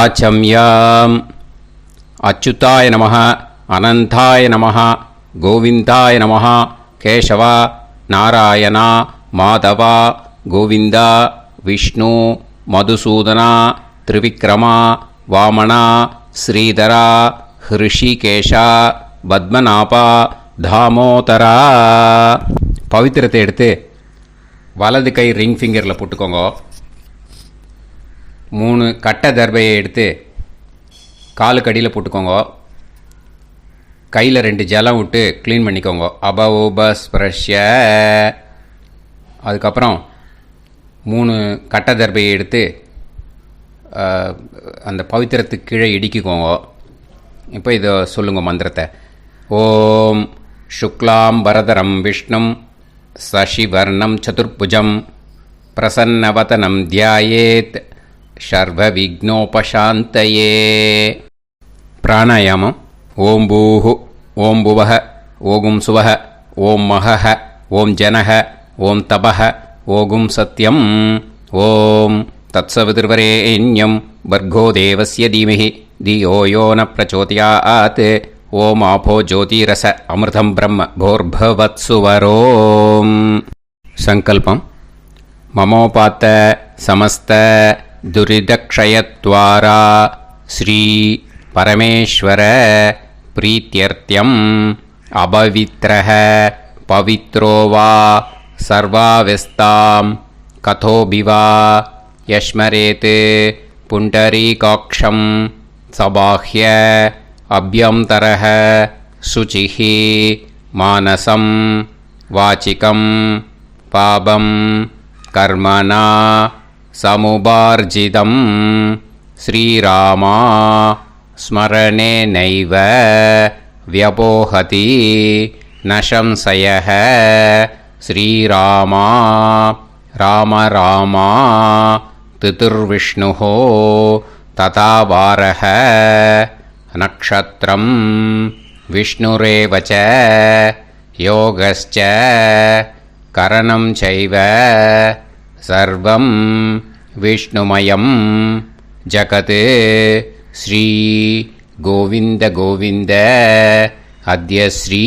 ஆச்சம்யாம். அச்சுதாய நமः, அனந்தாய நமः, கோவிந்தாய நமः, கேசவா, நாராயணா, மாதவா, கோவிந்தா, விஷ்ணு, மதுசூதனா, திரிவிக்ரமா, வாமனா, ஸ்ரீதரா, ஹிருஷிகேஷா, பத்மநாபா, தாமோதரா. பவித்திரத்தை எடுத்து வலது கை ரிங் ஃபிங்கரில் போட்டுக்கோங்க. 3 கட்டை தர்பையை எடுத்து காலுக்கடியில் போட்டுக்கோங்க. கையில் 2 ஜலம் விட்டு க்ளீன் பண்ணிக்கோங்க. அபவோபஸ்பிரஷ்ய. அதுக்கப்புறம் 3 கட்டை தர்பையை எடுத்து அந்த பவித்திரத்துக்கு கீழே இடிக்கிக்கோங்க. இப்போ இதை சொல்லுங்க மந்திரத்தை. ஓம் சுக்லாம் வரதரம் விஷ்ணும் சசிவர்ணம் சதுர்புஜம் பிரசன்னவதனம் தியாயேத் சர்வ விக்னோபசாந்தயே. பிராணாயாமம். ஓம் பூஹு, ஓம் புவஹ, ஓகும் சுவஹ, ஓம் மஹஹ, ஓம் ஜனஹ, ஓம் தபஹ, ஓகும் சத்யம். ஓம் தத்சவிதுர்வரேண்யம் பர்கோ தேவஸ்ய தீமஹி தியோ யோ ந பிரச்சோதயாத். ஓம் ஆபோ ஜோதிரச அமிர்தம் பிரம்ம போர்பவத்சுவரோம். சங்கல்பம். மமோபாத்த சமஸ்த துரிதக்ஷயத்வாரா ஸ்ரீ பரமேஸ்வர பிரீத்யர்த்தியம் அபவித்ரஹ பவித்ரோ வா சர்வாவஸ்தாம் கதோபிவா யஸ்மரேத் புண்டரீகாக்ஷம் சபாஹ்ய அப்யந்தரஹ சுசிஹ மானசம் வாசிகம் பாபம் கர்மணா சமுபார்ஜிதம் ஸ்ரீராமா ஸ்மரணேனைவ வ்யபோஹதி ந சம்சயः. ஸ்ரீராமா ராம ராமா திதிர்விஷ்ணுः ததா வாரः. நக்ஷத்ரம் விஷ்ணுரேவ ச யோகஸ்ச கரணம் சைவ சர்வம் விஷ்ணுமயம் ஜகத். ஸ்ரீ கோவிந்த கோவிந்த அத்ய ஸ்ரீ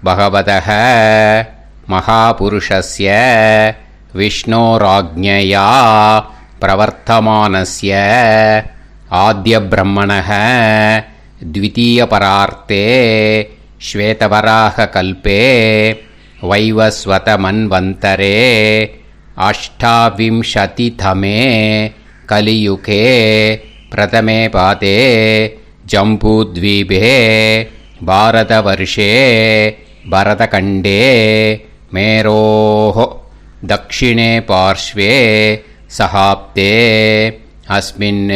பகவதः மகாபுருஷஸ்ய விஷ்ணோராஜ்ஞயா பிரவர்த்தமானஸ்ய ஆத்ய பிரம்மணः த்விதீயபரார்த்தே ஸ்வேதவராக கல்பே வைவஸ்வத மன்வந்தரே அஷ்டாவிம்சதிதமே கலியுகே பிரதமே பாதே ஜம்பூத்வீபே பாரதவர்ஷே பரதகண்டே மேரோः தக்ஷிணே பார்ஷ்வே சஹாப்தே அஸ்மின்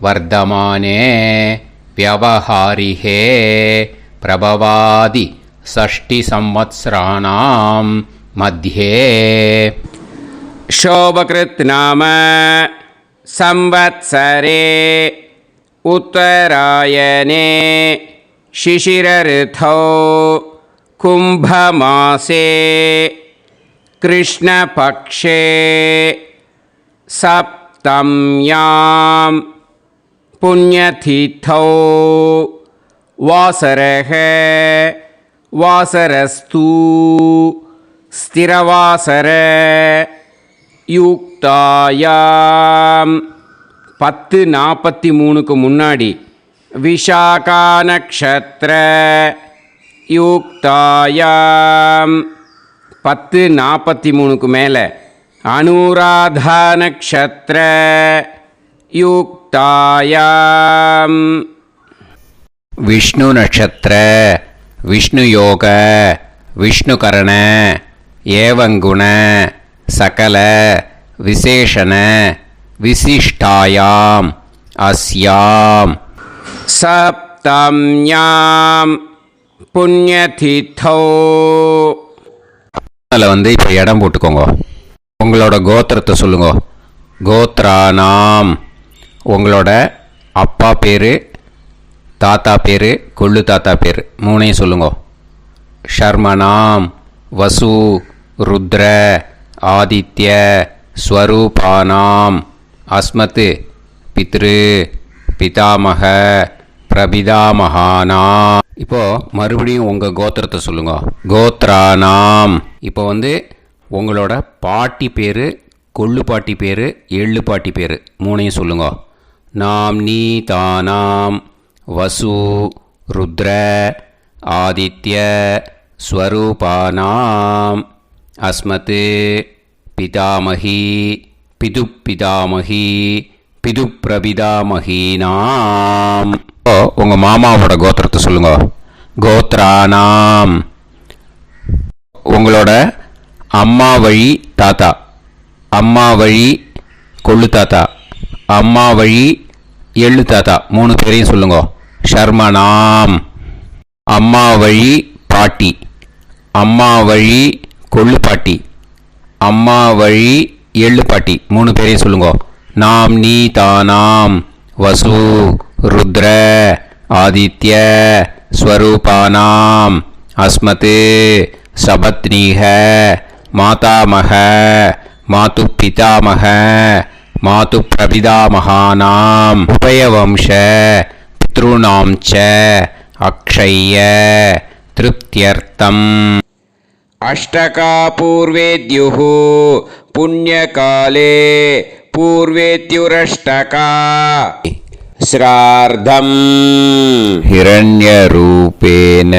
வர்தமானே व्यवहारिहे प्रभवादि 6 संवत्सराणां मध्ये शोभकृत् नाम संवत्सरे उत्तरायणे शिशिरऋतौ कुम्भमासे कृष्णपक्षे सप्तम्यां पुण्यतिथौ वासरः वासरस्तु स्थिरवासर யுக்தாயாம் 10:43க்கு முன்னாடி விஷாகா நக்ஷத்ர யுக்தாயாம் 10:43க்கு மேலே அனுராதா நக்ஷத்ர யுக்தாயாம் விஷ்ணு நக்ஷத்ர விஷ்ணு யோக விஷ்ணுகரண ஏவங்குண சகல விசேஷண விசிஷ்டாயாம் அஸ்யாம் சப்தம்யாம் புண்ணியதிதோ. அதில் இப்போ இடம் போட்டுக்கோங்க. உங்களோட கோத்திரத்தை சொல்லுங்க. கோத்ரானாம் உங்களோட அப்பா பேர், தாத்தா பேர், கொள்ளு தாத்தா பேர் 3ஐயும் சொல்லுங்க. ஷர்மனாம் வசு ருத்ர ஆதித்ய ஸ்வரூபானாம் அஸ்மத் பித்ரு பிதாமக பிரபிதாமகானா. இப்போ மறுபடியும் உங்கள் கோத்திரத்தை சொல்லுங்க. கோத்ரானாம். இப்போ உங்களோட பாட்டி பேர், கொள்ளு பாட்டி பேர், எள்ளு பாட்டி பேர் மூணையும் சொல்லுங்க. நாம் நீ தானாம் வசு ருத்ர ஆதித்ய ஸ்வரூபானாம் அஸ்மத் பிதாமகி பிதுப்பிதாமகி பிதுப்பிரபிதாமகீனாம். உங்கள் மாமாவோட கோத்திரத்தை சொல்லுங்க. கோத்ரானாம். உங்களோட அம்மா வழி தாத்தா, அம்மா வழி கொள்ளு தாத்தா, அம்மா வழி எள்ளு தாத்தா மூணு பேரையும் சொல்லுங்க. ஷர்மனாம். அம்மா வழி பாட்டி, அம்மா வழி கொள்ளு பாட்டி, அம்மா வழி எள்ளு பாட்டி மூணு பேரையும் சொல்லுங்க. நாம் நீ தானாம் வசு ருத்ர ஆதித்ய ஸ்வரூபானாம் அஸ்மத் சபத்னீஹ மாதாமக மாது பிதாமக மாது பிரபிதாமகானாம் உபயவம்ச பித்ருணாம் ச அக்ஷய்ய திருப்தியர்த்தம். அஷ்டகா பூர்வேத்யுः புண்ணியகாலே பூர்வேத்யுரஷ்டகா ஸ்ரார்த்தம் हिरण्यरूपेण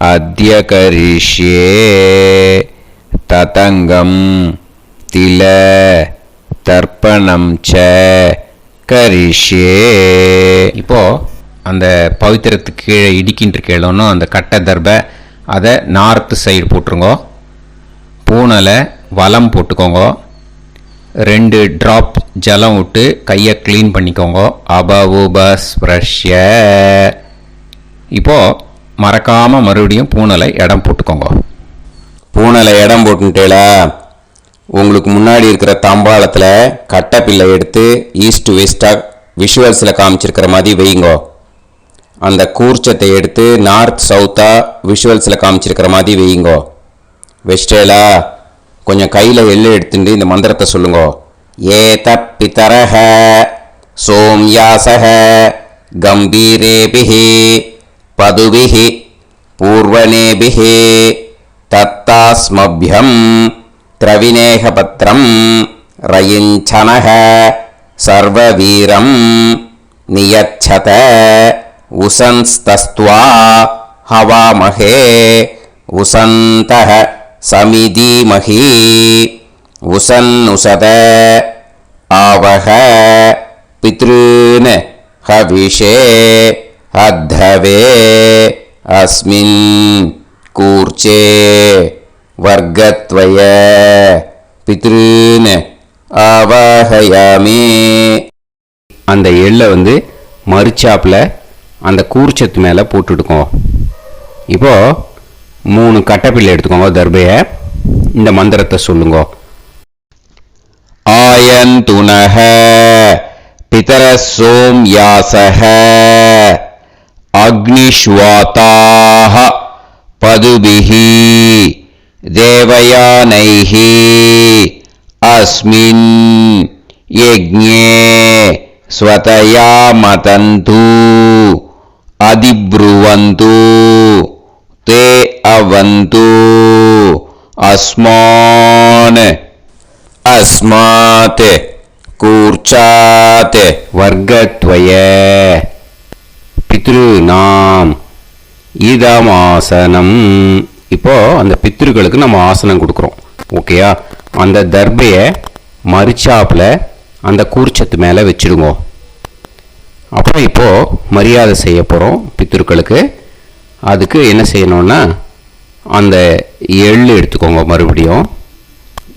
अद्य करिष्ये ततङ्गं तिल तर्पणं च करिष्ये. இப்போ அந்த பவித்திரத்துக்கு கீழே இடிக்கின்ற கீழே அந்த கட்டை தர்பை அதை நார்த்து சைடு போட்டுருங்க. பூனலை வலம் போட்டுக்கோங்க. 2 ட்ராப் ஜலம் விட்டு கையை க்ளீன் பண்ணிக்கோங்க. அபவுபஸ்ப்ரஷ்ய. இப்போது மறக்காமல் மறுபடியும் பூனலை இடம் போட்டுக்கோங்க. பூனலை இடம் போட்டுட்டேலா, உங்களுக்கு முன்னாடி இருக்கிற தாம்பாளத்தில் கட்டை பிள்ளை எடுத்து ஈஸ்ட் வெஸ்டாக விஷுவல்ஸில் காமிச்சிருக்கிற மாதிரி வைங்கோ. அந்த கூர்ச்சத்தை எடுத்து நார்த் சவுத்தாக விஷுவல்ஸில் காமிச்சிருக்கிற மாதிரி வைங்கோ. வெஸ்டேலா கொஞ்சம் கையில் எள்ளு எடுத்துட்டு இந்த மந்திரத்தை சொல்லுங்க. ஏத பிதரஹ சோம்யாசஹ கம்பீரேபிஹி பதுபிஹி பூர்வனேபிஹி தத்தாஸ்மப்யம் திரவிநேகபத்ரம் ரயிஞ்சனஹ சர்வவீரம் நியச்சத உசன்ஸ்தஸ்த்வா ஹவாமஹே உசந்தஹ சமிதீமஹி உசன்னுசத ஆவஹ பித்ருன் ஹவிஷே அத்தவே அஸ்மின் கூர்ச்சே வர்க்கத்வய பித்ருன் ஆவாஹயாமி. அந்த எள்ளை மறுச்சாப்பில் அந்த கூர்ச்சத்து மேலே போட்டுடுக்கோங்க. இப்போது 3 கட்டைப்பிள்ளை எடுத்துக்கோங்க. தர்பையை இந்த மந்திரத்தை சொல்லுங்க. ஆயந்துனஹ பிதரசோம்யாசஹ அக்னிஷ்வாதாஹ பதுபிஹி தேவயானைஹி அஸ்மின் யஜ்ஞே ஸ்வதயா மதந்து அதிப்ருவந்து தே அவது அஸ்மான் அஸ்மாத் கூர்ச்சாத் வர்க்கத்வய பித்ருநாம் இதமாசனம். இப்போ அந்த பித்ருக்களுக்கு நம்ம ஆசனம் கொடுக்குறோம். ஓகேயா? அந்த தர்பையை மறுச்சாப்பில் அந்த கூர்ச்சத்து மேலே வச்சுடுங்க. அப்புறம் இப்போது மரியாதை செய்ய போகிறோம் பித்ருக்களுக்கு. அதுக்கு என்ன செய்யணும்னா அந்த எள்ளு எடுத்துக்கோங்க. மறுபடியும்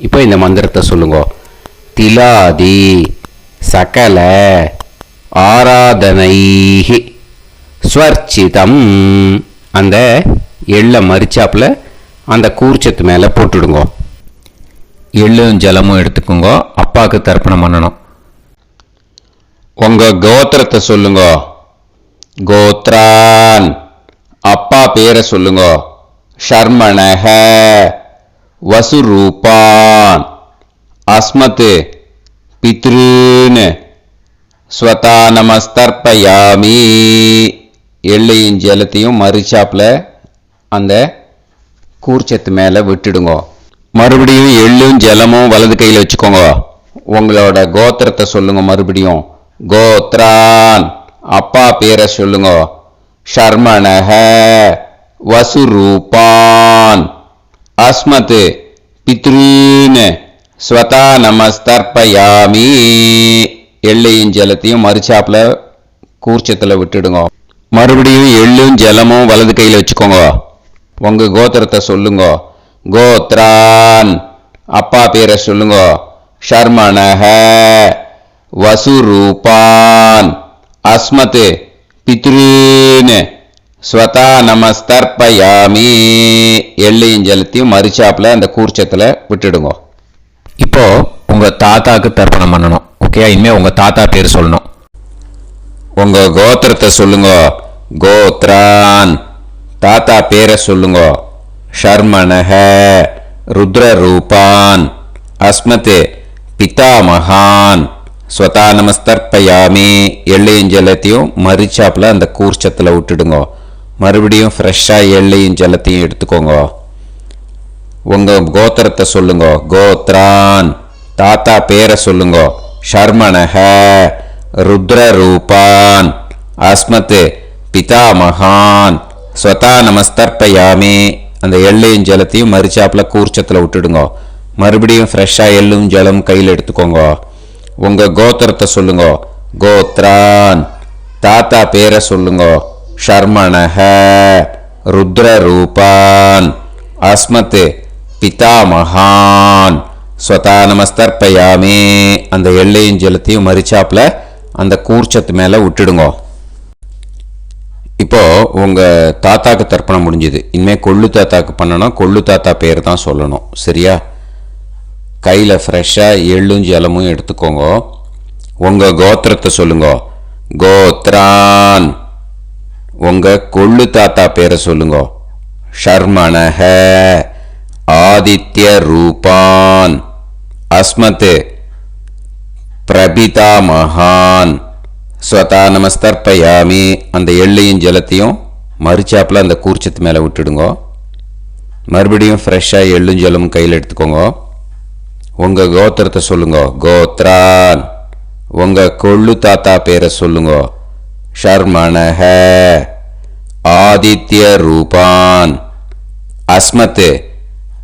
இப்போ இந்த மந்திரத்தை சொல்லுங்க. திலாதி சகல ஆராதனைஹி ஸ்வர்ச்சிதம். அந்த எள்ளை மரிச்சாப்பில் அந்த கூர்ச்சத்து மேலே போட்டுடுங்க. எள்ளும் ஜலமும் எடுத்துக்கோங்க. அப்பாவுக்கு தர்ப்பணம் பண்ணணும். உங்கள் கோத்திரத்தை சொல்லுங்க. கோத்ரான். அப்பா பேரை சொல்லுங்க. ஷர்மணஹ வசுரூபான் அஸ்மத் பித்ருன் ஸ்வதா நமஸ்தர்ப்பயாமி. எள்ளையும் ஜலத்தையும் மறுச்சாப்பில் அந்த கூர்ச்சத்து மேலே விட்டுடுங்க. மறுபடியும் எள்ளும் ஜலமும் வலது கையில் வச்சுக்கோங்க. உங்களோட கோத்திரத்தை சொல்லுங்க. மறுபடியும் கோத்ரான், அப்பா பேரை சொல்லுங்க. ஷர்மணஹ, வசுரூபான், அஸ்மத் பித்ரீன், ஸ்வதா நமஸ்தர்ப்பயாமி. எள்ளையும் ஜலத்தையும் மறுச்சாப்பில் கூர்ச்சத்தில் விட்டுடுங்க. மறுபடியும் எள்ளும் ஜலமும் வலது கையில் வச்சுக்கோங்க. உங்கள் கோத்திரத்தை சொல்லுங்க. கோத்ரான், அப்பா பேரை சொல்லுங்க. ஷர்மணஹ, வசுரூபான், அஸ்மத் பித்ரீன், ஸ்வதா நமஸ்தர்ப்பயாமி. எள்ளையும் ஜலத்தையும் மறுச்சாப்பில் அந்த கூர்ச்சத்தில் விட்டுடுங்க. இப்போ உங்கள் தாத்தாக்கு தர்ப்பணம் பண்ணணும். ஓகே, இனிமேல் உங்கள் தாத்தா பேர் சொல்லணும். உங்கள் கோத்திரத்தை சொல்லுங்க. கோத்ரான், தாத்தா பேரை சொல்லுங்க. ஷர்மணஹ, ருத்ரரூபான், அஸ்மத் பிதாமகான், ஸ்வதா நமஸ்தர்ப்பயாமி. எள்ளையும் ஜலத்தையும் மறுச்சாப்பில் அந்த கூர்ச்சத்தில் விட்டுடுங்க. மறுபடியும் ஃப்ரெஷ்ஷாக எள்ளையும் ஜலத்தையும் எடுத்துக்கோங்க. உங்கள் கோத்திரத்தை சொல்லுங்க. கோத்ரான், தாத்தா பேரை சொல்லுங்க. ஷர்மணஹ, ருத்ரரூபான், அஸ்மத் பிதாமகான், ஸ்வதா நமஸ்தர்ப்பயாமி. அந்த எள்ளையும் ஜலத்தையும் மறுச்சாப்பில் கூர்ச்சத்தில் விட்டுடுங்க. மறுபடியும் ஃப்ரெஷ்ஷாக எள்ளும் ஜலம் கையில் எடுத்துக்கோங்க. உங்கள் கோத்திரத்தை சொல்லுங்க. கோத்ரான், தாத்தா பேரை சொல்லுங்க. ஷர்மணஹ, ருத்ரரூபான், அஸ்மத் பிதாமகான், ஸ்வதா நமஸ்தர்ப்பயாமி. அந்த எள்ளையும் ஜலத்தையும் மறுச்சாப்பில் அந்த கூர்ச்சத்து மேலே விட்டுடுங்க. இப்போ உங்கள் தாத்தாக்கு தர்ப்பணம் முடிஞ்சுது. இனிமேல் கொள்ளு தாத்தாக்கு பண்ணணும். கொள்ளு தாத்தா பேர் தான் சொல்லணும். சரியா? கையில் ஃப்ரெஷ்ஷாக எள்ளும் ஜலமும் எடுத்துக்கோங்க. உங்கள் கோத்திரத்தை சொல்லுங்க. கோத்ரான், உங்கள் கொள்ளு தாத்தா பேரை சொல்லுங்க. ஷர்மணஹ, ஆதித்ய ரூபான், அஸ்மத் பிரபிதாமகான், ஸ்வதா நமஸ்தர்ப்பயாமி. அந்த எள்ளையும் ஜலத்தையும் மறுச்சாப்பில் அந்த கூர்ச்சத்து மேலே விட்டுடுங்க. மறுபடியும் ஃப்ரெஷ்ஷாக எள்ளும் ஜலமும் கையில் எடுத்துக்கோங்க. உங்கள் கோத்திரத்தை சொல்லுங்க. கோத்ரான், உங்கள் கொள்ளு தாத்தா பேரை சொல்லுங்க. ஷர்மணஹ, ஆதித்ய ரூபான், அஸ்மத்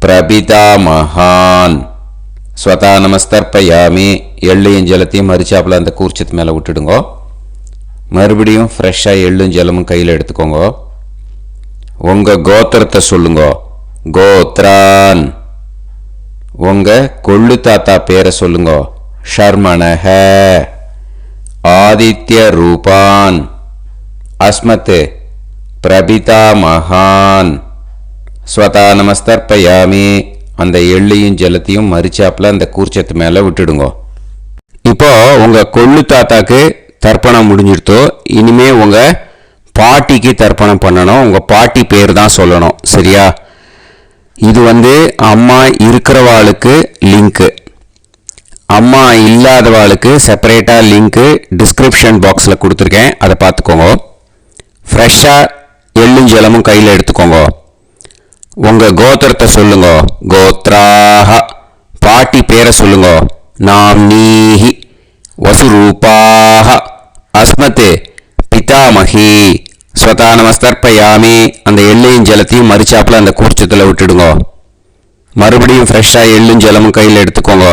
பிரபிதாமகான், ஸ்வதா நமஸ்தர்ப்பயாமி. எள்ளையும் ஜலத்தையும் மறுச்சாப்பில் அந்த கூர்ச்சத்து மேலே விட்டுடுங்க. மறுபடியும் ஃப்ரெஷ்ஷாக எள்ளும் ஜலமும் கையில் எடுத்துக்கோங்க. உங்கள் கோத்திரத்தை சொல்லுங்க. கோத்ரான், உங்கள் கொள்ளு தாத்தா பேரை சொல்லுங்க. ஷர்மணஹ, ஆதித்ய ரூபான், அஸ்மத் பிரபிதாமகான், ஸ்வதா நமஸ்தர்ப்பயாமி. அந்த எள்ளையும் ஜலத்தையும் மறுச்சாப்பில் அந்த கூர்ச்சத்து மேலே விட்டுடுங்க. இப்போ உங்கள் கொள்ளு தாத்தாக்கு தர்ப்பணம் முடிஞ்சிடுத்தோ. இனிமே உங்கள் பாட்டிக்கு தர்ப்பணம் பண்ணணும். உங்கள் பாட்டி பேர் தான் சொல்லணும். சரியா? இது அம்மா இருக்கிறவாளுக்கு லிங்க்கு, அம்மா இல்லாதவாளுக்கு செப்பரேட்டாக லிங்க்கு டிஸ்கிரிப்ஷன் பாக்ஸில் கொடுத்துருக்கேன். அதை பார்த்துக்கோங்க. ஃப்ரெஷ்ஷாக எள்ளும் ஜலமும் கையில் எடுத்துக்கோங்க. உங்கள் கோத்திரத்தை சொல்லுங்க. கோத்ராஹ, பாட்டி பேரை சொல்லுங்க. நாம்னீஹி, வசுரூபாஹ, அஸ்மத் பிதாமகி, ஸ்வதா நமஸ்தர்ப்பயாமி. அந்த எள்ளையும் ஜலத்தையும் மறுச்சாப்பில் அந்த கூர்ச்சத்தில் விட்டுடுங்க. மறுபடியும் ஃப்ரெஷ்ஷாக எள்ளும் ஜலமும் கையில் எடுத்துக்கோங்க.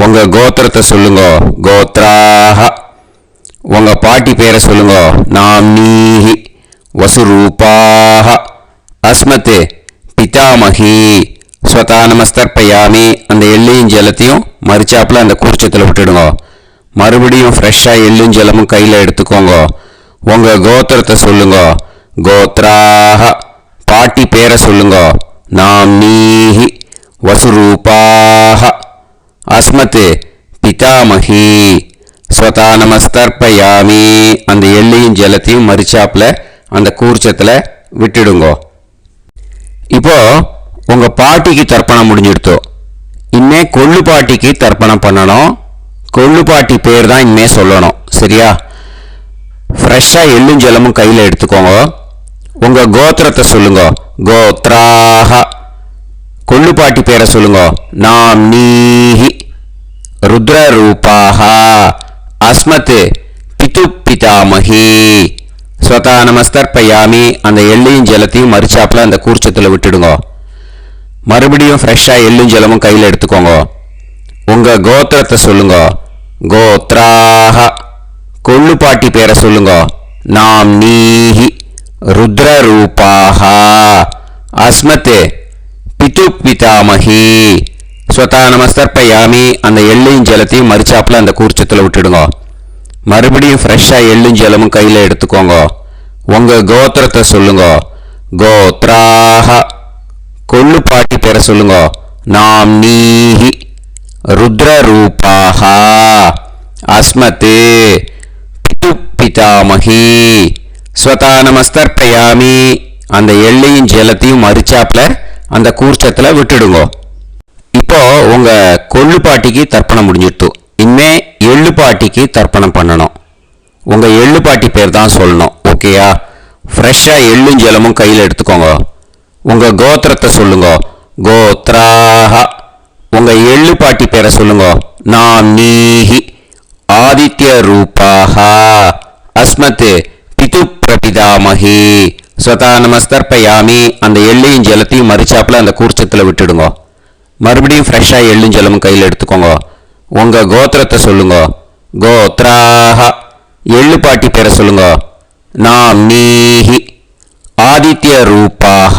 உங்கள் கோத்திரத்தை சொல்லுங்க. கோத்ராஹ, உங்கள் பாட்டி பேரை சொல்லுங்க. நாம்னீஹி, வசுரூபாஹ, அஸ்மத் பிதாமகி, ஸ்வதா நமஸ்தர்ப்பயாமி. அந்த எள்ளையும் ஜலத்தையும் மறுச்சாப்பில் அந்த கூர்ச்சத்தில் விட்டுடுங்க. மறுபடியும் ஃப்ரெஷ்ஷாக எள்ளும் ஜலமும் கையில் எடுத்துக்கோங்க. உங்கள் கோத்திரத்தை சொல்லுங்க. கோத்ராஹ, பாட்டி பேரை சொல்லுங்க. நாம்னீஹி, வசுரூபாஹ, அஸ்மத் பிதாமகி, ஸ்வதா நமஸ்தர்ப்பயாமி. அந்த எள்ளையும் ஜலத்தையும் மறுச்சாப்பில் அந்த கூர்ச்சத்தில் விட்டுடுங்க. இப்போ உங்கள் பாட்டிக்கு தர்ப்பணம் முடிஞ்சிடுத்தோ. இனிமே கொள்ளு பாட்டிக்கு தர்ப்பணம் பண்ணணும். கொள்ளு பாட்டி பேர் தான் இனிமே சொல்லணும். சரியா? ஃப்ரெஷ்ஷாக எள்ளும் ஜலமும் கையில் எடுத்துக்கோங்க. உங்கள் கோத்திரத்தை சொல்லுங்க. கோத்ராஹ. கொள்ளுப்பாட்டி பேரை சொல்லுங்க. நாம் நீஹி. ருத்ரரூபாஹ. அஸ்மத் பிது பிதாமகி. ஸ்வதா நமஸ்தர்ப்பயாமி. அந்த எள்ளையும் ஜலத்தையும் மறிச்சாப்பில் அந்த கூர்ச்சத்தில் விட்டுடுங்க. மறுபடியும் ஃப்ரெஷ்ஷாக எள்ளும் ஜலமும் கையில் எடுத்துக்கோங்க. உங்கள் கோத்திரத்தை சொல்லுங்க. கோத்ராஹ. கொள்ளுப்பாட்டி பேரை சொல்லுங்க. நாம் நீஹி. ருத்ரரூபாஹ. அஸ்மத் பிது பிதாமகி. ஸ்வதா நமஸ்தர்ப்பயாமி. அந்த எள்ளையும் ஜலத்தையும் மறிச்சாப்பில் அந்த கூர்ச்சத்தில் விட்டுடுங்க. மறுபடியும் ஃப்ரெஷ்ஷாக எள்ளும் ஜலமும் கையில் எடுத்துக்கோங்க. உங்கள் கோத்திரத்தை சொல்லுங்க. கோத்ராஹ. கொள்ளுப்பாட்டி பேரை சொல்லுங்க. நாம் நீஹி. ருத்ரரூபாஹ. அஸ்மத் பிது பிதாமகி. ஸ்வதா நமஸ்தர்ப்பயாமி. அந்த எள்ளையும் ஜலத்தையும் மறிச்சாப்பில் அந்த கூர்ச்சத்தில் விட்டுடுங்க. இப்போ உங்கள் கொள்ளுப்பாட்டிக்கு தர்ப்பணம் முடிஞ்சிடுத்து. இனிமே எள்ளுப்பாட்டிக்கு தர்ப்பணம் பண்ணணும். உங்கள் எள்ளுப்பாட்டி பேர் தான் சொல்லணும். ஓகேயா? ஃப்ரெஷ்ஷாக எள்ளும் ஜலமும் கையில் எடுத்துக்கோங்க. உங்கள் கோத்திரத்தை சொல்லுங்க. கோத்ராஹ. உங்கள் எள்ளுப்பாட்டி பேரை சொல்லுங்க. நாம் நீஹி. ஆதித்ய ரூபாஹ. அஸ்மத் பிது பிரபிதாமகி. ஸ்வதா நமஸ்தர்ப்பயாமி. அந்த எள்ளையும் ஜலத்தையும் மறிச்சாப்பில் அந்த கூர்ச்சத்தில் விட்டுடுங்க. மறுபடியும் ஃப்ரெஷ்ஷாக எள்ளும் ஜலமும் கையில் எடுத்துக்கோங்க. உங்கள் கோத்திரத்தை சொல்லுங்க. கோத்ராஹ. எள்ளுப்பாட்டி பேரை சொல்லுங்க. நாம் நீஹி. ஆதித்ய ரூபாஹ.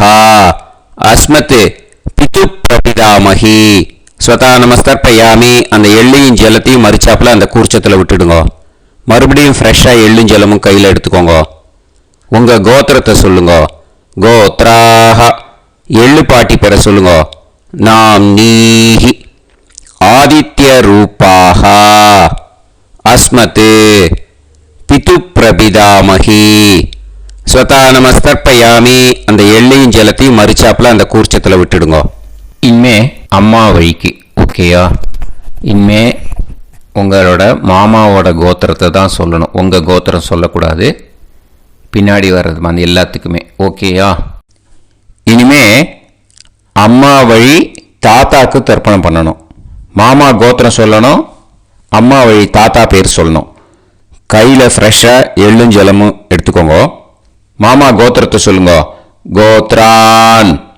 அஸ்மத் பிது பிரபிதாமகி. ஸ்வதா நமஸ்தர்ப்பயாமி. அந்த எள்ளையும் ஜலத்தையும் மறிச்சாப்பில் அந்த கூர்ச்சத்தில் விட்டுடுங்க. மறுபடியும் ஃப்ரெஷ்ஷாக எள்ளும் ஜலமும் கையில் எடுத்துக்கோங்க. உங்கள் கோத்திரத்தை சொல்லுங்க. கோத்ராஹ. எள்ளுப்பாட்டி பேரை சொல்லுங்க. நாம் நீஹி. ஆதித்ய ரூபாஹ. அஸ்மத் பிது பிரபிதாமகி. ஸ்வதா நமஸ்தர்ப்பயாமி. அந்த எள்ளையும் ஜலத்தையும் மறிச்சாப்பில் அந்த கூர்ச்சத்தில் விட்டுடுங்க. இனிமே அம்மா வழிக்கு. ஓகேயா? இனிமே உங்களோட மாமாவோட கோத்திரத்தை தான் சொல்லணும். உங்கள் கோத்திரம் சொல்லக்கூடாது. பின்னாடி வர்றது அந்த எல்லாத்துக்குமே. ஓகேயா? இனிமே அம்மா வழி தாத்தாக்கு தர்ப்பணம் பண்ணணும். மாமா கோத்திரம் சொல்லணும். அம்மா வழி தாத்தா பேர் சொல்லணும். கையில் ஃப்ரெஷ்ஷாக எள்ளும் ஜலமும் எடுத்துக்கோங்க. மாமா கோத்திரத்தை சொல்லுங்க. கோத்ரான்.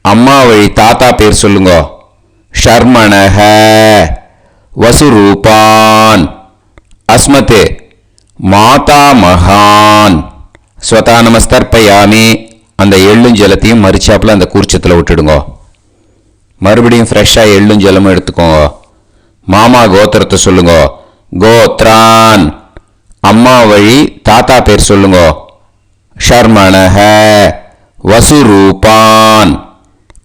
அம்மா வழி தாத்தா பேர் சொல்லுங்க. ஷர்மணஹ. வசுரூபான். அஸ்மத் மாதா மகான். ஸ்வதா நமஸ்தர்ப்பயாமி. அந்த எள்ளும் ஜலத்தையும் மறிச்சாப்பில் அந்த கூர்ச்சத்தில் விட்டுடுங்க. மறுபடியும் ஃப்ரெஷ்ஷாக எள்ளும் ஜலமும் எடுத்துக்கோங்க. மாமா கோத்திரத்தை சொல்லுங்க. கோத்ரான். அம்மா வழி தாத்தா பேர் சொல்லுங்க. ஷர்மணஹ. வசுரூபான்.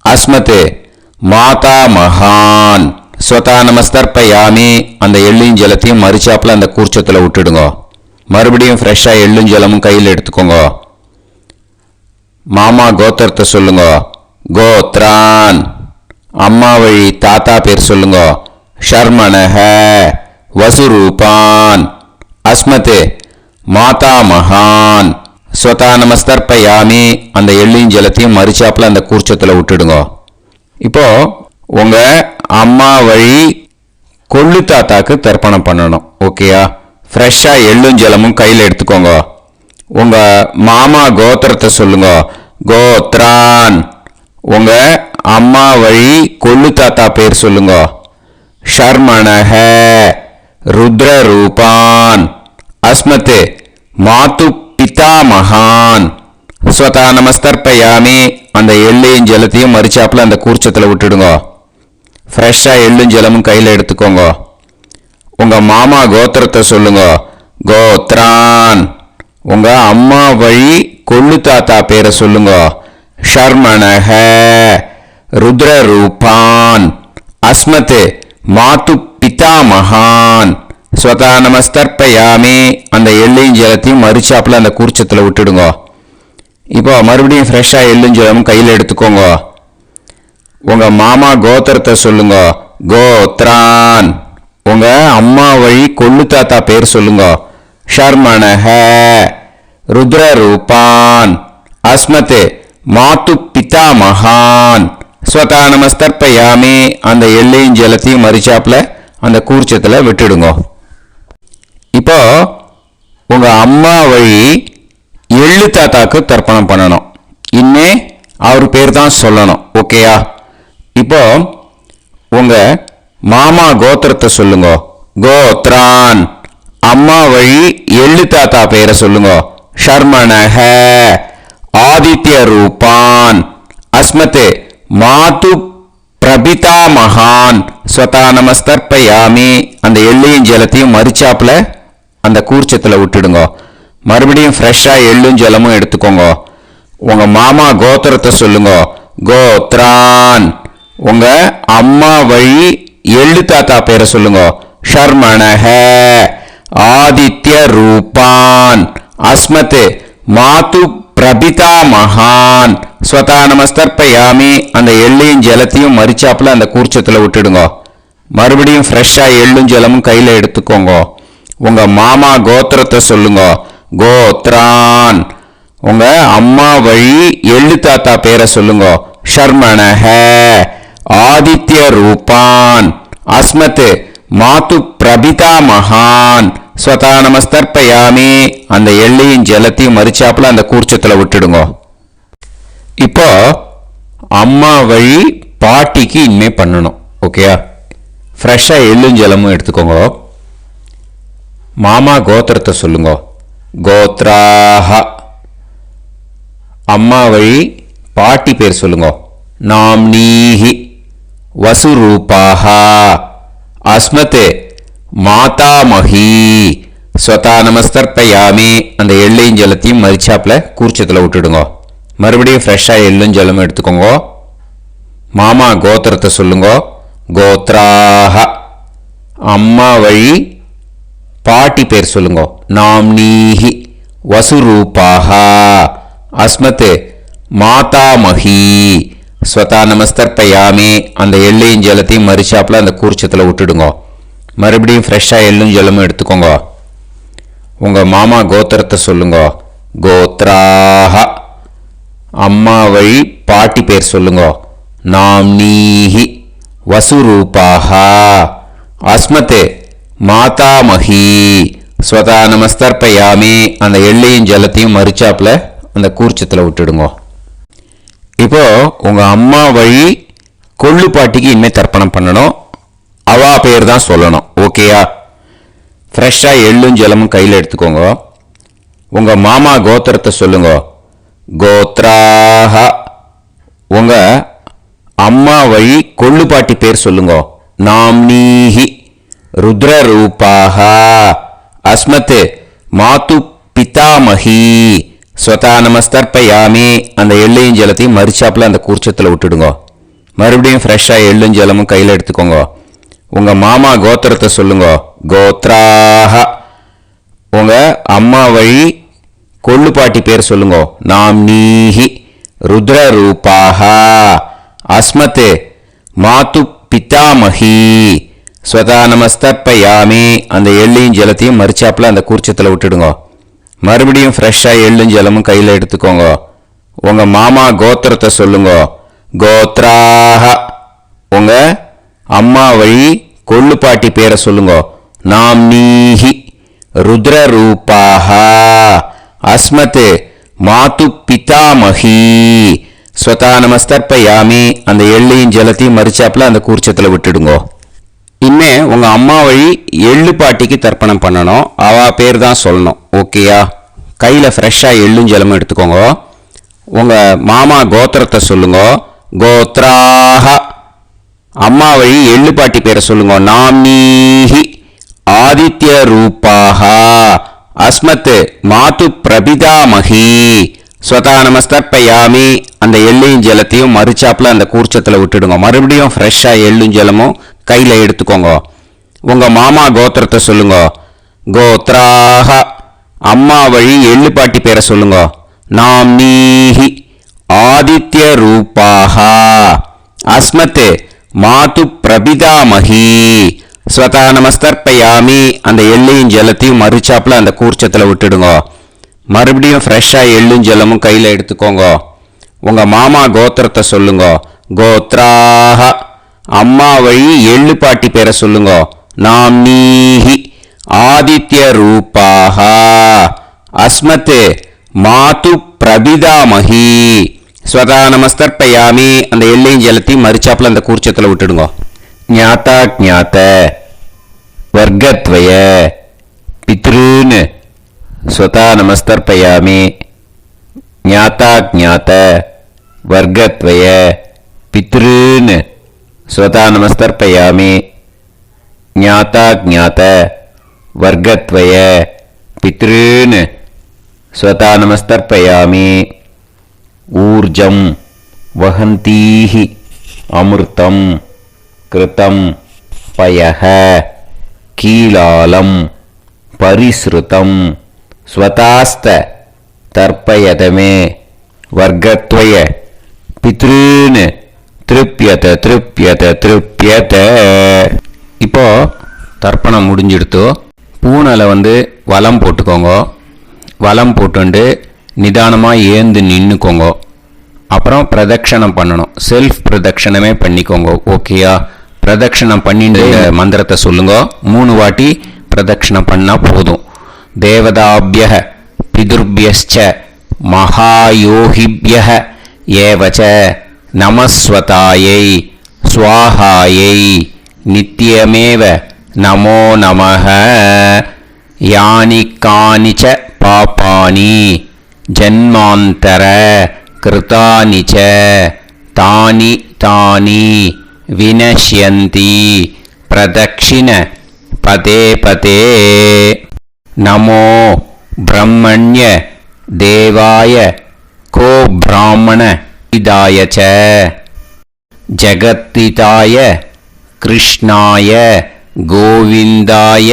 அஸ்மத் மாதா மகான். ஸ்வதா நமஸ்தர்ப்பயாமி. அந்த எள்ளும் ஜலத்தையும் மறிச்சாப்பில் அந்த கூர்ச்சத்தில் விட்டுடுங்க. மறுபடியும் ஃப்ரெஷ்ஷாக எள்ளும் ஜலமும் கையில் எடுத்துக்கோங்க. மாமா கோத்திரத்தை சொல்லுங்க. கோத்ரான். அம்மா வழி தாத்தா பேர் சொல்லுங்க. ஷர்மணஹ. வசுரூபான். அஸ்மத் மாதா மகான். ஸ்வதா நமஸ்தர்ப்பயாமி. அந்த எள்ளையும் ஜலத்தையும் மறிச்சாப்பில் அந்த கூர்ச்சத்தில் விட்டுடுங்க. இப்போ உங்கள் அம்மா வழி கொள்ளு தாத்தாக்கு தர்ப்பணம் பண்ணணும். ஓகேயா? ஃப்ரெஷ்ஷாக எள்ளும் ஜலமும் கையில் எடுத்துக்கோங்க. உங்கள் மாமா கோத்திரத்தை சொல்லுங்க. கோத்ரான். உங்கள் அம்மா வழி கொள்ளு தாத்தா பேர் சொல்லுங்க. ஷர்மணஹ. ருத்ரரூபான். அஸ்மத் மாது பிதா மகான். ஸ்வதா நமஸ்தர்ப்பயாமி. அந்த எள்ளையும் ஜலத்தையும் மறிச்சாப்பில் அந்த கூர்ச்சத்தில் விட்டுடுங்க. ஃப்ரெஷ்ஷாக எள்ளும் ஜலமும் கையில் எடுத்துக்கோங்க. உங்கள் மாமா கோத்திரத்தை சொல்லுங்க. கோத்ரான். உங்கள் அம்மா வழி கொள்ளு தாத்தா பேரை சொல்லுங்க. ஷர்மணஹ. ருத்ரரூபான். அஸ்மத் மாது பிதா மகான். ஸ்வதா நமஸ்தர்ப்பயாமி. அந்த எள்ளையும் ஜலத்தையும் மறிச்சாப்பில் அந்த கூர்ச்சத்தில் விட்டுடுங்க. இப்போ மறுபடியும் ஃப்ரெஷ்ஷாக எள்ளும் ஜலமும் கையில் எடுத்துக்கோங்க. உங்கள் மாமா கோத்திரத்தை சொல்லுங்க. கோத்ரான். உங்கள் அம்மா வழி கொள்ளு தாத்தா பேர் சொல்லுங்க. ஷர்மணஹ ருத்ரரூபான் அஸ்மத் மாத்து பிதாமகான் ஸ்வதா நமஸ்தர்ப்பயாமி. அந்த எள்ளையும் ஜலத்தையும் மறிச்சாப்புல அந்த கூர்ச்சத்தில் விட்டுடுங்க. இப்போ உங்க அம்மா வழி எள்ளு தாத்தாக்கு தர்ப்பணம் பண்ணணும். இன்னே அவர் பேர் தான் சொல்லணும். ஓகேயா? இப்போ உங்க மாமா கோத்திரத்தை சொல்லுங்க. கோத்ரான். அம்மா வழி எள்ளு தாத்தா பேரை சொல்லுங்க. ஷர்மணஹ ஆதித்ய ரூபான் அஸ்மத் மாது பிரபிதா மகான் ஸ்வதா நமஸ்தர்ப்பயாமி. அந்த எள்ளையும் ஜலத்தையும் மறிச்சாப்புல அந்த கூர்ச்சத்தில் விட்டுடுங்க. மறுபடியும் ஃப்ரெஷ்ஷாக எள்ளும் ஜலமும் எடுத்துக்கோங்க. உங்க மாமா கோத்திரத்தை சொல்லுங்க. கோத்ரான். உங்க அம்மா வழி எள்ளு தாத்தா பேரை சொல்லுங்க. ஷர்மணஹ ஆதித்ய ரூபான் அஸ்மத் மாது பிரபிதா மகான் ஸ்வதா நமஸ்தர்ப்பயாமி. அந்த எள்ளையும் ஜலத்தையும் மறிச்சாப்புல அந்த கூர்ச்சத்தில் விட்டுடுங்க. மறுபடியும் ஃப்ரெஷ்ஷாக எள்ளும் ஜலமும் கையில் எடுத்துக்கோங்க. உங்க மாமா கோத்திரத்தை சொல்லுங்க. கோத்ரான். உங்க அம்மா வழி எள்ளு தாத்தா பேரை சொல்லுங்க. ஷர்மணஹ ஆதித்ய ரூபான் அஸ்மத் மாது பிரபிதா மகான் ஸ்வதா நமஸ்தர்ப்பயாமி. அந்த எள்ளையும் ஜலத்தையும் மறிச்சாப்புல அந்த கூர்ச்சத்தில் விட்டுடுங்க. இப்போ அம்மா வழி பாட்டிக்கு இனிமே பண்ணணும். ஓகேயா? ஃப்ரெஷ்ஷாக எள்ளும் ஜலமும் எடுத்துக்கோங்க. மாமா கோத்திரத்தை சொல்லுங்க. கோத்ராஹ. அம்மா வழி பாட்டி பேர் சொல்லுங்க. நாம்னீஹி வசுரூபாஹ அஸ்மத் மாதாமஹி ஸ்வதா நமஸ்தர்ப்பயாமி. அந்த எள்ளையும் ஜலத்தையும் மறிச்சாப்புல கூர்ச்சத்தில் விட்டுடுங்க. மறுபடியும் ஃப்ரெஷ்ஷாக எள்ளும் ஜலமும் எடுத்துக்கோங்க. மாமா கோத்திரத்தை சொல்லுங்க. கோத்ராஹ. அம்மா வழி பாட்டி பேர் சொல்லுங்க. நாம்னீஹி வசுரூபாஹ அஸ்மத் மாதாமஹி ஸ்வதா நமஸ்தர்ப்பயாமி. அந்த எள்ளையும் ஜலத்தையும் மறிச்சாப்புல அந்த கூர்ச்சத்தில் விட்டுடுங்க. மறுபடியும் ஃப்ரெஷ்ஷாக எள்ளும் ஜலமும் எடுத்துக்கோங்க. உங்க மாமா கோத்திரத்தை சொல்லுங்க. கோத்ராஹ. அம்மா வழி பாட்டி பேர் சொல்லுங்க. நாம்னீஹி வசுரூபாஹ அஸ்மத் மாதாமஹி ஸ்வதா நமஸ்தர்ப்பயாமி. அந்த எள்ளையும் ஜலத்தையும் மறிச்சாப்புல அந்த கூர்ச்சத்தில் விட்டுடுங்க. இப்போ உங்க அம்மா வழி கொள்ளு பாட்டிக்கு இனிமே தர்ப்பணம் பண்ணணும். அவா பேர் தான் சொல்லணும். ஓகேயா? ஃப்ரெஷ்ஷாக எள்ளும் ஜலமும் கையில் எடுத்துக்கோங்க. உங்க மாமா கோத்திரத்தை சொல்லுங்க. கோத்ராஹ. உங்க அம்மா வழி கொள்ளு பாட்டி பேர் சொல்லுங்க. நாம்னீஹி ருத்ரரூபாஹ அஸ்மத் மாது பிதாமஹி ஸ்வதா நமஸ்தர்ப்பயாமி. அந்த எள்ளையும் ஜலத்தையும் மறிச்சாப்புல அந்த கூர்ச்சத்தில் விட்டுடுங்க. மறுபடியும் ஃப்ரெஷ்ஷாக எள்ளும் ஜலமும் கையில் எடுத்துக்கோங்க. உங்க மாமா கோத்திரத்தை சொல்லுங்க. கோத்ராஹ. உங்க அம்மா வழி கொள்ளு பாட்டி பேர் சொல்லுங்க. நாம்னீஹி ருத்ரரூபாஹ அஸ்மத் மாது பிதாமஹி ஸ்வதா நமஸ்தர்ப்பயாமி. அந்த எள்ளையும் ஜலத்தையும் மறிச்சாப்புல அந்த கூர்ச்சத்தில் விட்டுடுங்க. மறுபடியும் ஃப்ரெஷ்ஷாக எள்ளும் ஜலமும் கையில் எடுத்துக்கோங்க. உங்க மாமா கோத்திரத்தை சொல்லுங்க. கோத்ராஹ. உங்க அம்மா வழி கொள்ளு பாட்டி பேரை சொல்லுங்க. நாம்னீஹி ருத்ரரூபாஹ அஸ்மத் மாது பிதாமஹி ஸ்வதா நமஸ்தர்ப்பயாமி. அந்த எள்ளையும் ஜலத்தையும் மறிச்சாப்புல அந்த கூர்ச்சத்தில் விட்டுடுங்க. இனிமே உங்க அம்மா வழி எள்ளு பாட்டிக்கு தர்ப்பணம் பண்ணணும். அவா பேர் தான் சொல்லணும். ஓகேயா? கையில் ஃப்ரெஷ்ஷாக எள்ளும் ஜலமும் எடுத்துக்கோங்க. உங்க மாமா கோத்திரத்தை சொல்லுங்க. கோத்ராஹ. அம்மா வழி எள்ளு பாட்டி பேரை சொல்லுங்க. நாம்னீஹி ஆதித்ய ரூபாஹ அஸ்மத் மாது பிரபிதாமஹி ஸ்வதா நமஸ்தர்ப்பயாமி. அந்த எள்ளையும் ஜலத்தையும் மறிச்சாப்புல அந்த கூர்ச்சத்தில் விட்டுடுங்க. மறுபடியும் ஃப்ரெஷ்ஷாக எள்ளும் ஜலமும் கையில் எடுத்துக்கோங்க. உங்க மாமா கோத்திரத்தை சொல்லுங்க. கோத்ராஹ. அம்மா வழி எள்ளு பாட்டி பேரை சொல்லுங்க. நாம்னீஹி ஆதித்ய ரூபாஹ அஸ்மத் மாது பிரபிதாமஹி ஸ்வதா நமஸ்தர்ப்பயாமி. அந்த எள்ளையும் ஜலத்தையும் மறுச்சாப்பில் அந்த கூர்ச்சத்தில் விட்டுடுங்க. மறுபடியும் ஃப்ரெஷ்ஷாக எள்ளும் ஜலமும் கையில் எடுத்துக்கோங்க. உங்கள் மாமா கோத்திரத்தை சொல்லுங்க. கோத்ராக. அம்மா வழி எள்ளு பாட்டி பேரை சொல்லுங்க. நாம் நீஹி ஆதித்ய ரூபாக அஸ்மத் மாது பிரபிதாமஹி. ஸ்வதா நமஸ்தர்ப்பயாமி. அந்த எள்ளையும் ஜலத்தையும் மறுச்சாப்பில் அந்த கூர்ச்சத்தில் விட்டுடுங்க. ஞாத்தா ஜாத்த வர்க்கத்வய பித்ருன். ஸ்வதா நமஸ்தர்ப்பயாமி. ஞாத்தா ஜாத்த வர்க்கத்வய பித்ருன். ஸ்வதா நமஸ்தர்ப்பயாமி. ஞாத்தா ஜாத்த வர்க்கத்வய பித்ருன். ஸ்வதா நமஸ்தர்ப்பயாமி. ஊர்ஜம் வஹந்தீஹி அமிர்தம் கிருதம் பயஹ கீலாலம் பரிஸ்ருதம் ஸ்வதாஸ்த தர்ப்பயதமே வர்க்கத்வய பித்ருன். திருப்யத திருப்யத திருப்யத. இப்போ தர்ப்பணம் முடிஞ்சிடுத்தோ. பூனலை வலம் போட்டுக்கோங்க. வலம் போட்டுண்டு நிதானமாக ஏந்து நின்றுக்கோங்க. அப்புறம் பிரதட்சணம் பண்ணணும். செல்ஃப் பிரதட்சணமே பண்ணிக்கோங்க. ஓகேயா? பிரதட்சணம் பண்ணிட்டு மந்திரத்தை சொல்லுங்க. 3 வாட்டி பிரதட்சணம் பண்ணால் போதும். தேவதாபிய பிதுர்பியச்ச மகாயோகிபிய ஏவச்ச நமஸ்வதாயை ஸ்வாஹாயை நித்யமேவ நமோ நமஹ. யானி கானிச்ச பாபானி ஜன்மாந்தர கிருதானி ச தானி தானி வினஷ்யந்தி பிரதக்ஷிண பதே பதே. நமோ பிரம்மண்ய தேவாய கோ பிராமண இதாய ச ஜகத்திதாய கிருஷ்ணாய கோவிந்தாய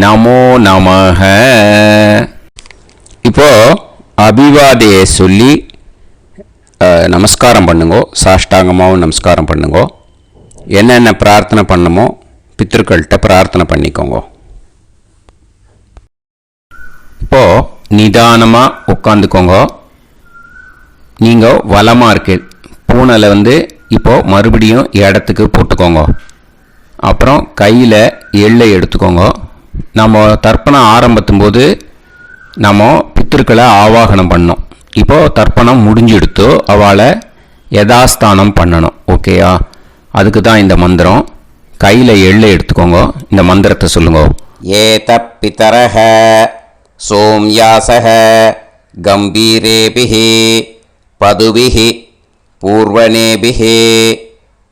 நமோ நமஹ. இப்போ அபிவாதையை சொல்லி நமஸ்காரம் பண்ணுங்கோ. சாஷ்டாங்கமாகவும் நமஸ்காரம் பண்ணுங்கோ. என்னென்ன பிரார்த்தனை பண்ணமோ பித்ருக்கள்கிட்ட பிரார்த்தனை பண்ணிக்கோங்க. இப்போது நிதானமாக உட்காந்துக்கோங்க. நீங்கள் வலமாக இருக்கு பூனலை இப்போது மறுபடியும் இடத்துக்கு போட்டுக்கோங்க. அப்புறம் கையில் எள்ளை எடுத்துக்கோங்க. நம்ம தர்ப்பணம் ஆரம்பித்தும் போது நம்ம பித்ருக்களை ஆவாகனம் பண்ணோம். இப்போது தர்ப்பணம் முடிஞ்செடுத்தோ அவளை யதாஸ்தானம் பண்ணணும். ஓகேயா? அதுக்கு தான் இந்த மந்திரம். கையில் எள்ளை எடுத்துக்கோங்க. இந்த மந்திரத்தை சொல்லுங்க. ஏத பிதரஹ சோம்யாசஹ கம்பீரேபிஹி பதுபிஹி பூர்வணேபிஹி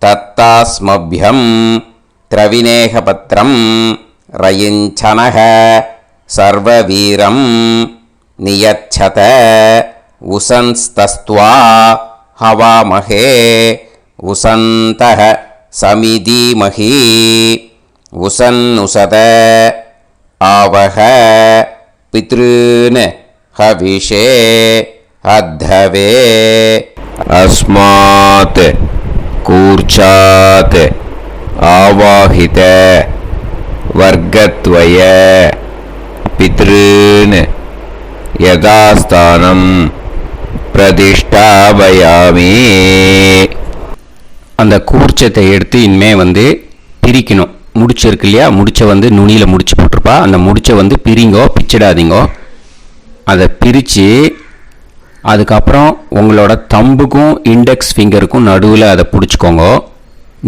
தத்தாஸ்மப்யம் திரவிநேகபத்ரம் ரயிஞ்சனஹ சர்வவீரம் நியச்சத உசன்ஸ்தஸ்த்வா ஹவாமஹே உசந்தஹ சமிதீமஹி உசன்னுசத ஆவஹ பித்ருன் ஹவிஷே அத்தவே. அஸ்மாத் கூர்ச்சாத் ஆவாஹித வர்க்கத்வய பித்ருன் யதாஸ்தானம் பிரதிஷ்டாபயாமி. அந்த கூர்ச்சத்தை எடுத்து இனிமே பிரிக்கணும். முடிச்சிருக்கு இல்லையா? முடிச்ச நுனியில் முடிச்சு போட்டிருப்பா. அந்த முடிச்ச பிரிங்கோ, பிச்சிடாதீங்கோ. அதை பிரித்து அதுக்கப்புறம் உங்களோட தம்புக்கும் இண்டெக்ஸ் ஃபிங்கருக்கும் நடுவில் அதை பிடிச்சிக்கோங்க.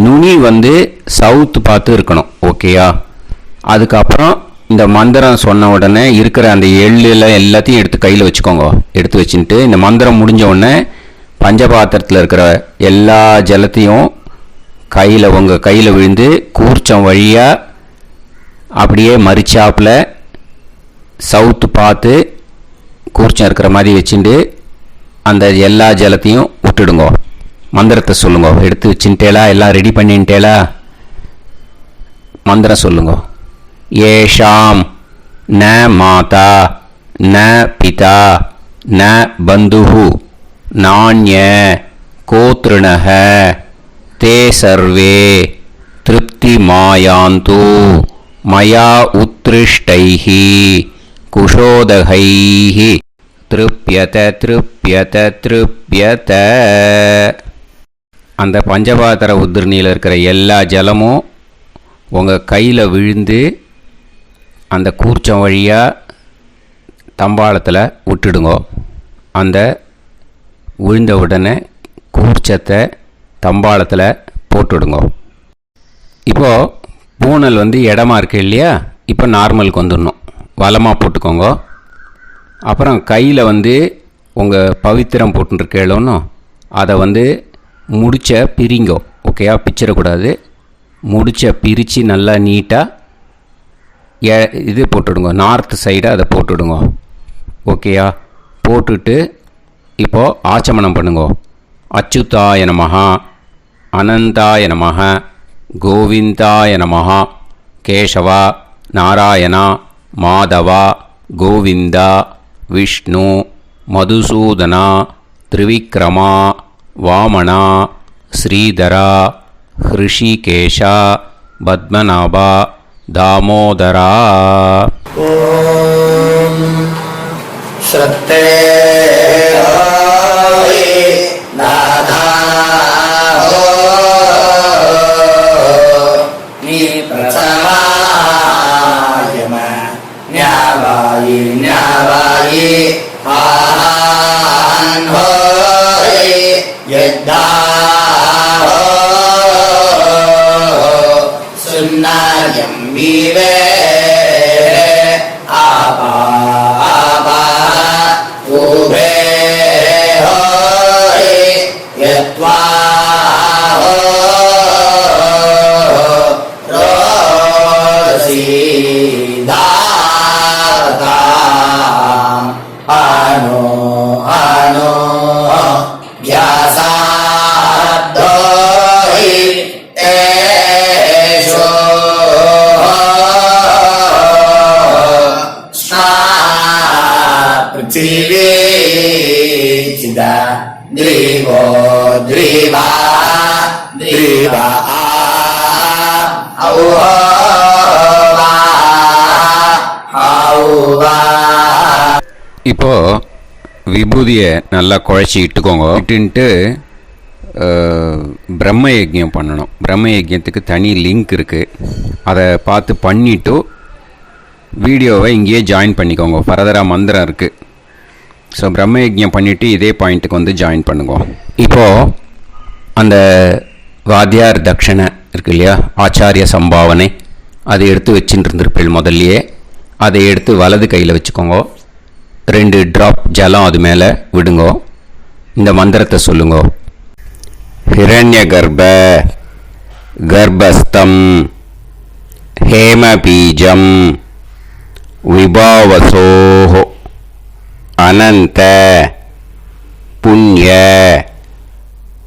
நுனி சவுத்து பார்த்து இருக்கணும். ஓகேயா? அதுக்கப்புறம் இந்த மந்திரம் சொன்ன உடனே இருக்கிற அந்த எள்ளில் எல்லாத்தையும் எடுத்து கையில் வச்சுக்கோங்க. எடுத்து வச்சுட்டு இந்த மந்திரம் முடிஞ்ச உடனே பஞ்சபாத்திரத்தில் இருக்கிற எல்லா ஜலத்தையும் உங்கள் கையில் விழுந்து கூர்ச்சம் வழியாக அப்படியே மறிச்சாப்பில் சவுத்து பார்த்து கூர்ச்சம் இருக்கிற மாதிரி வச்சுட்டு அந்த எல்லா ஜலத்தையும் விட்டுடுங்க. மந்திரத்தை சொல்லுங்க. எடுத்து வச்சுட்டேலா? எல்லாம் ரெடி பண்ணிட்டேலா? மந்திரம் சொல்லுங்க. ஏஷாம் ந மாதா ந பிதா ந பந்துஹு நாண்ய கோத்ருணஹ தே சர்வே திருப்திமாயாந்து மயா உத்ருஷ்டைः குஷோதகைः திருப்யத திருப்யத திருப்யத. அந்த பஞ்சபாத்திர உதிரணியில் இருக்கிற எல்லா ஜலமும் உங்கள் கையில் விழுந்து அந்த கூர்ச்சம் வழியாக தம்பாளத்தில் விட்டுடுங்க. அந்த விழுந்த உடனே கூர்ச்சத்தை தம்பாளத்தில் போட்டுவிடுங்க. இப்போது பூனல் இடமா இருக்கு இல்லையா, இப்போ நார்மலுக்கு வந்துடணும். வலமாக போட்டுக்கோங்க. அப்புறம் கையில் உங்கள் பவித்திரம் போட்டுருக்கேளோன்னு அதை முடிச்ச பிரிங்கோ. ஓகேயா, பிச்சிடக்கூடாது. முடிச்ச பிரித்து நல்லா நீட்டாக இது போட்டுவிடுங்க. நார்த் சைடை அதை போட்டுவிடுங்க. ஓகேயா, போட்டுட்டு இப்போது ஆச்சமனம் பண்ணுங்க. அச்சுதாய நமஹ, அனந்தாய நமஹ, கோவிந்தாய நமஹ, கேசவா, நாராயணா, மாதவா, கோவிந்தா, விஷ்ணு, மதுசூதனா, திரிவிக்ரமா, வாமனா, ஸ்ரீதரா, ஹிருஷிகேஷா, பத்மநாபா, தாமோதரா. ஓம் ஸ்ரத்தே நாதா நீ பிரசமாயம ஞாவாயி ஞாவாயி ஆஹான் ஹோய் யத்தா சுன்னாயம் வீவே ஆபா ஆபா உபே ஹோய் யத்வா ரோசி தாதாம் அனோ அனோ வ்யாசாத்தோஹி தேஷோ ஸ்னா பிருத்திவி சிதா த்ரிவோ த்ரிவா த்ரிவா ஔவா ஔவா. இப்போது விபூதியை நல்லா குழச்சி இட்டுக்கோங்க. இட்டுன்ட்டு பிரம்ம யஜ்யம் பண்ணணும். பிரம்ம யஜ்யத்துக்கு தனி லிங்க் இருக்குது. அதை பார்த்து பண்ணிவிட்டு வீடியோவை இங்கேயே ஜாயின் பண்ணிக்கோங்க. ஃபர்தராக மந்திரம் இருக்குது. ஸோ பிரம்ம யஜ்யம் பண்ணிவிட்டு இதே பாயிண்ட்டுக்கு ஜாயின் பண்ணுங்க. இப்போது அந்த வாத்தியார் தட்சணை இருக்கு இல்லையா, ஆச்சாரிய சம்பாவனை, அதை எடுத்து வச்சுட்டு இருந்திருப்பேன் முதல்லையே. அதை எடுத்து வலது கையில் வச்சுக்கோங்க. 2 ட்ராப் ஜலம் அது மேலே விடுங்கோ. இந்த மந்திரத்தை சொல்லுங்கோ. ஹிரண்ய கர்ப்ப கர்ப்பஸ்தம் ஹேமபீஜம் விபாவசோஹ அனந்த புண்ணிய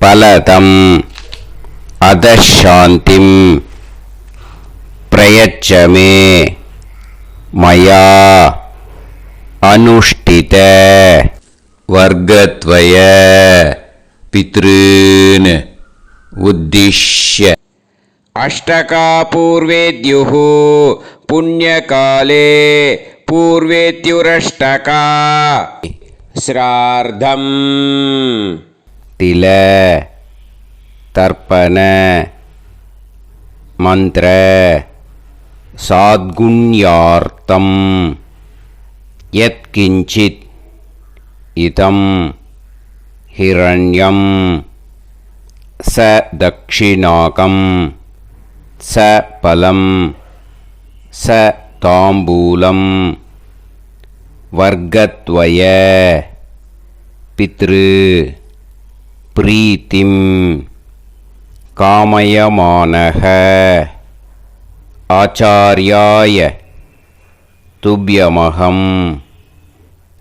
பலதம் அதசாந்திம் பிரயச்சமே மயா அனுஷ்டித வர்க்கத்வய பித்ருன் உத்திஷ்ய. अष्टकापूर्वेद्युः पुण्यकाले पूर्वेद्युरष्टका श्रार्धम् तिल तर्पण मंत्र साद्गुण्यार्थम यत्किंचित् इदं हिरण्यं स दक्षिणाकं स फलं स ताम्बूलं वर्गद्वय पितृ प्रीतिं कामयमानः आचार्याय तुभ्यमहं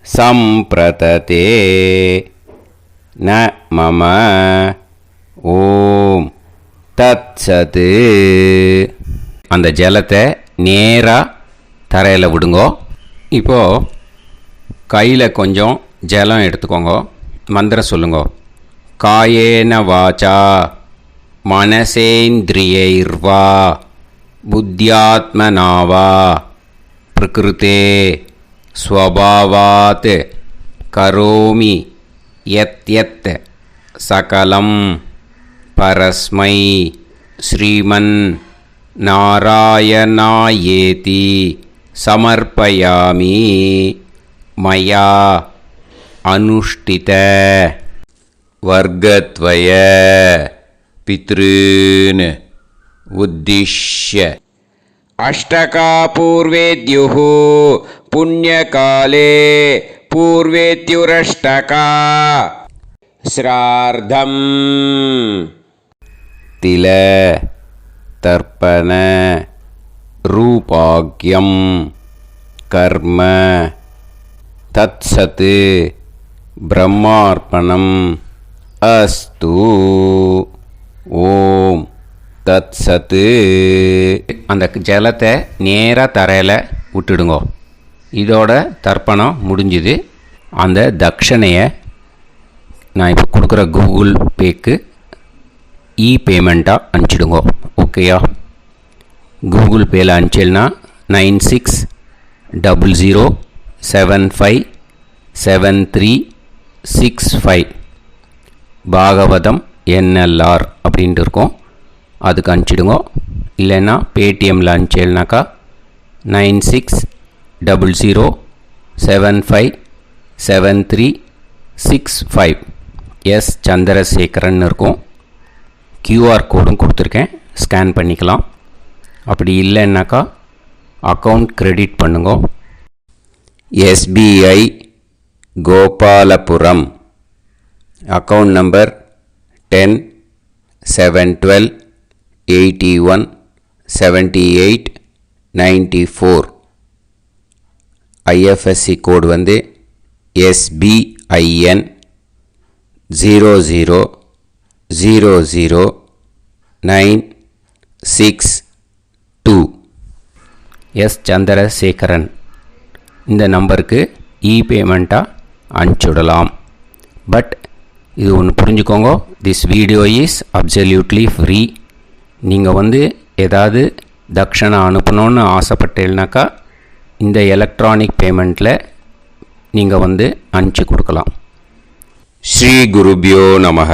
संप्रतते न मम ஓம் தத்சத். அந்த ஜலத்தை நேராக தரையில் விடுங்கோ. இப்போது கையில் கொஞ்சம் ஜலம் எடுத்துக்கோங்க. மந்திரம் சொல்லுங்க. காயேன வாச்சா मनसेन्द्रियैर्वा बुद्ध्यात्मना वा प्रकृते स्वभावात् करोमि यत् सकलं परस्मै श्रीमन् नारायणायेति समर्पयामि मया अनुष्ठित वर्गत्वय पितॄन् उद्दिश्य अष्टकापूर्वेद्युः पुण्यकाले पूर्वेद्युरष्टका श्रार्धम् तिल तर्पण रूपाग्यं कर्म तत्सत् ब्रह्मार्पणम् अस्तु ஓம் தத் சத்து. அந்த ஜலத்தை நேராக தரையில் விட்டுடுங்கோ. இதோட தர்ப்பணம் முடிஞ்சுது. அந்த தட்சணையை நான் இப்போ கொடுக்குற கூகுள் பேக்கு பேமெண்ட்டாக அனுப்பிச்சிடுங்கோ. ஓகேயா? கூகுள் பேயில் அனுப்பிச்சில்னா 9600757365 பாகவதம் NLR அப்படின்ட்டு இருக்கும். அதுக்கு அனுப்பிச்சிடுங்க. இல்லைன்னா பேடிஎம்மில் அனுப்பிச்சேல்னாக்கா 9600757365 எஸ் சந்திரசேகரன் இருக்கும். QR கோடும் கொடுத்துருக்கேன், ஸ்கேன் பண்ணிக்கலாம். அப்படி இல்லைன்னாக்கா அக்கௌண்ட் கிரெடிட் பண்ணுங்க. SBI Gopalapuram account number 10-7-12-81-78-94. IFSC கோடு வந்து SBIN 0000962. எஸ் சந்திரசேகரன் இந்த நம்பருக்கு பேமெண்ட்டாக அனுப்பிச்சுடலாம். பட் இது ஒன்று புரிஞ்சுக்கோங்க, this video is absolutely free. நீங்கள் வந்து ஏதாவது தட்சணை அனுப்பணுன்னு ஆசைப்பட்டீங்கனாக்கா இந்த எலக்ட்ரானிக் பேமெண்ட்டில் நீங்கள் வந்து அனுப்பிச்சி கொடுக்கலாம். ஸ்ரீ குருபியோ நமக.